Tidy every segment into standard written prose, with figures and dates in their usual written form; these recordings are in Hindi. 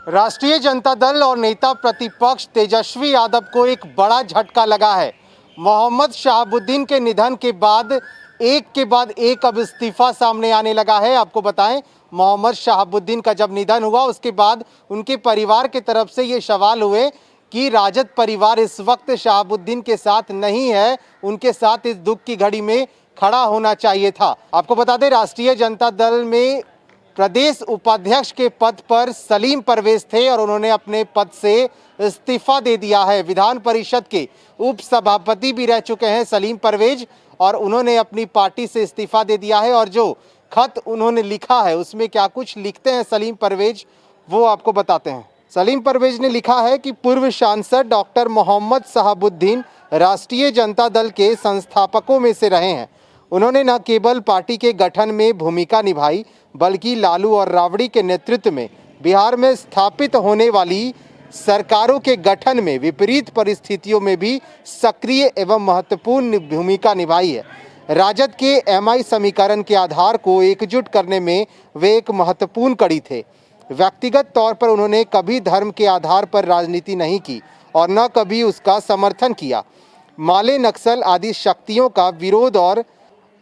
राष्ट्रीय जनता दल और नेता प्रतिपक्ष तेजस्वी यादव को एक बड़ा झटका लगा है। मोहम्मद शहाबुद्दीन के निधन के बाद एक अब इस्तीफा सामने आने लगा है। आपको बताएं, मोहम्मद शहाबुद्दीन का जब निधन हुआ उसके बाद उनके परिवार की तरफ से ये सवाल हुए कि राजद परिवार इस वक्त शहाबुद्दीन के साथ नहीं है, उनके साथ इस दुख की घड़ी में खड़ा होना चाहिए था। आपको बता दें, राष्ट्रीय जनता दल में प्रदेश उपाध्यक्ष के पद पर सलीम परवेज थे और उन्होंने अपने पद से इस्तीफा दे दिया है। विधान परिषद के उप सभापति भी रह चुके हैं सलीम परवेज, और उन्होंने अपनी पार्टी से इस्तीफा दे दिया है। और जो खत उन्होंने लिखा है उसमें क्या कुछ लिखते हैं सलीम परवेज, वो आपको बताते हैं। सलीम परवेज ने लिखा है कि पूर्व सांसद डॉक्टर मोहम्मद शहाबुद्दीन राष्ट्रीय जनता दल के संस्थापकों में से रहे हैं। उन्होंने न केवल पार्टी के गठन में भूमिका निभाई, बल्कि लालू और राबड़ी के नेतृत्व में बिहार में स्थापित होने वाली सरकारों के गठन में विपरीत परिस्थितियों में भी सक्रिय एवं महत्वपूर्ण भूमिका निभाई है। राजद के एमआई समीकरण के आधार को एकजुट करने में वे एक महत्वपूर्ण कड़ी थे। व्यक्तिगत तौर पर उन्होंने कभी धर्म के आधार पर राजनीति नहीं की और न कभी उसका समर्थन किया। माले, नक्सल आदि शक्तियों का विरोध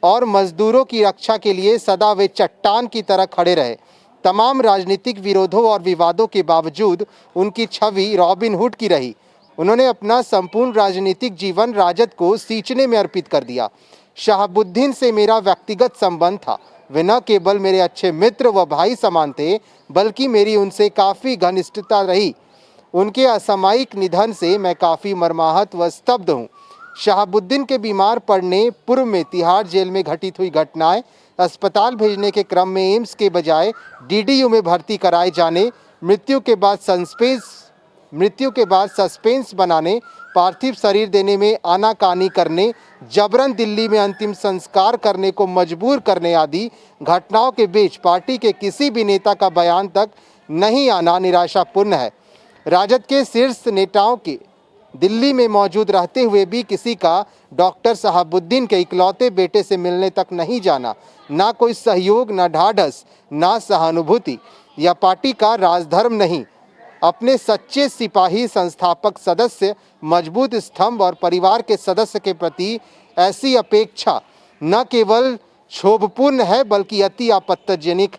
और मजदूरों की रक्षा के लिए सदा वे चट्टान की तरह खड़े रहे। तमाम राजनीतिक विरोधों और विवादों के बावजूद उनकी छवि रॉबिन हुड की रही। उन्होंने अपना संपूर्ण राजनीतिक जीवन राजद को सींचने में अर्पित कर दिया। शहाबुद्दीन से मेरा व्यक्तिगत संबंध था। वे न केवल मेरे अच्छे मित्र व भाई समान थे, बल्कि मेरी उनसे काफ़ी घनिष्ठता रही। उनके असामयिक निधन से मैं काफ़ी मर्माहत व स्तब्ध हूँ। शहाबुद्दीन के बीमार पड़ने पूर्व में तिहाड़ जेल में घटित हुई घटनाएं, अस्पताल भेजने के क्रम में एम्स के बजाय डीडीयू में भर्ती कराए जाने, मृत्यु के बाद सस्पेंस बनाने, पार्थिव शरीर देने में आनाकानी करने, जबरन दिल्ली में अंतिम संस्कार करने को मजबूर करने आदि घटनाओं के बीच पार्टी के किसी भी नेता का बयान तक नहीं आना निराशापूर्ण है। राजद के शीर्ष नेताओं के दिल्ली में मौजूद रहते हुए भी किसी का डॉक्टर शहाबुद्दीन के इकलौते बेटे से मिलने तक नहीं जाना, ना कोई सहयोग, ना ढाढ़स, ना सहानुभूति, या पार्टी का राजधर्म नहीं। अपने सच्चे सिपाही, संस्थापक सदस्य, मजबूत स्तंभ और परिवार के सदस्य के प्रति ऐसी अपेक्षा न केवल क्षोभपूर्ण है बल्कि अति आपत्तिजनक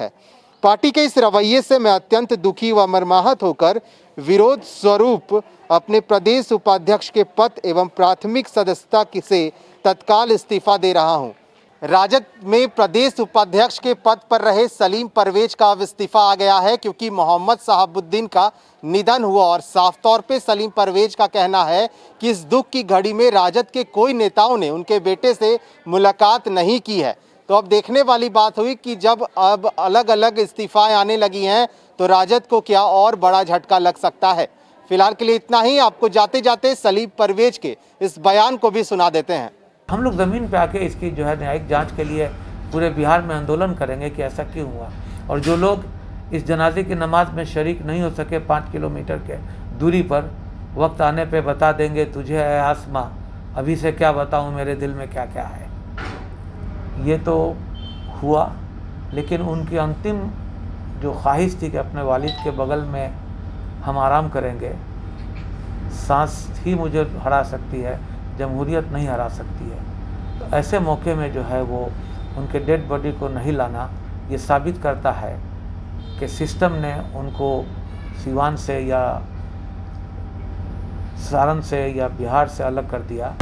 है। पार्टी के इस रवैये से मैं अत्यंत दुखी व मर्माहत होकर विरोध स्वरूप अपने प्रदेश उपाध्यक्ष के पद एवं प्राथमिक सदस्यता से तत्काल इस्तीफा दे रहा हूं। राजद में प्रदेश उपाध्यक्ष के पद पर रहे सलीम परवेज का अब इस्तीफा आ गया है, क्योंकि मोहम्मद शहाबुद्दीन का निधन हुआ और साफ तौर पे सलीम परवेज का कहना है कि इस दुख की घड़ी में राजद के कोई नेताओं ने उनके बेटे से मुलाकात नहीं की है। तो अब देखने वाली बात हुई कि जब अब अलग अलग इस्तीफाएं आने लगी हैं तो राजद को क्या और बड़ा झटका लग सकता है। फिलहाल के लिए इतना ही। आपको जाते जाते सलीम परवेज के इस बयान को भी सुना देते हैं। हम लोग ज़मीन पे आके इसकी जो है न्यायिक जांच के लिए पूरे बिहार में आंदोलन करेंगे कि ऐसा क्यों हुआ। और जो लोग इस जनाजे की नमाज में शरीक नहीं हो सके 5 किलोमीटर के दूरी पर, वक्त आने पे बता देंगे तुझे है आसमां, अभी से क्या बताऊं मेरे दिल में क्या क्या है। ये तो हुआ, लेकिन उनकी अंतिम जो ख्वाहिश थी कि अपने वालिद के बगल में हम आराम करेंगे, सांस ही मुझे हरा सकती है, जमहूरियत नहीं हरा सकती है। तो ऐसे मौके में जो है वो उनके डेड बॉडी को नहीं लाना ये साबित करता है कि सिस्टम ने उनको सिवान से या सारण से या बिहार से अलग कर दिया।